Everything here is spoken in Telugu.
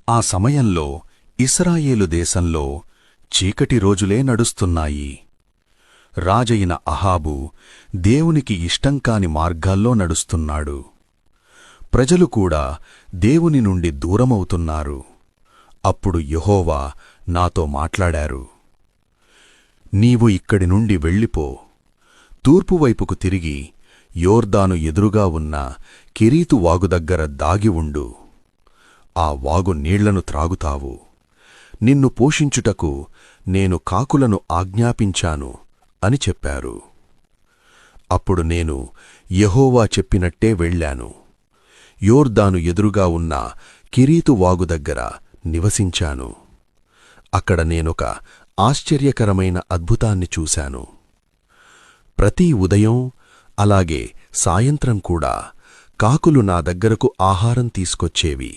ఆ సమయంలో ఇశ్రాయేలు దేశంలో చీకటి రోజులే నడుస్తున్నాయి. రాజైన అహాబు దేవునికి ఇష్టంకాని మార్గాల్లో నడుస్తున్నాడు. ప్రజలు కూడా దేవుని నుండి దూరమవుతున్నారు. అప్పుడు యెహోవా నాతో మాట్లాడారు. నీవు ఇక్కడి నుండి వెళ్ళిపో, తూర్పువైపుకు తిరిగి యోర్దాను ఎదురుగా ఉన్న కెరీతు వాగు దగ్గర దాగి ఉండు. ఆ వాగు నీళ్లను త్రాగుతావు. నిన్ను పోషించుటకు నేను కాకులను ఆజ్ఞాపించాను అని చెప్పారు. అప్పుడు నేను యెహోవా చెప్పినట్టే వెళ్ళాను. యోర్దాను ఎదురుగా ఉన్న కెరీతు వాగు దగ్గర నివసించాను. అక్కడ నేనొక ఆశ్చర్యకరమైన అద్భుతాన్ని చూశాను. ప్రతి ఉదయం అలాగే సాయంత్రం కూడా కాకులు నా దగ్గరకు ఆహారం తీసుకొచ్చేవి.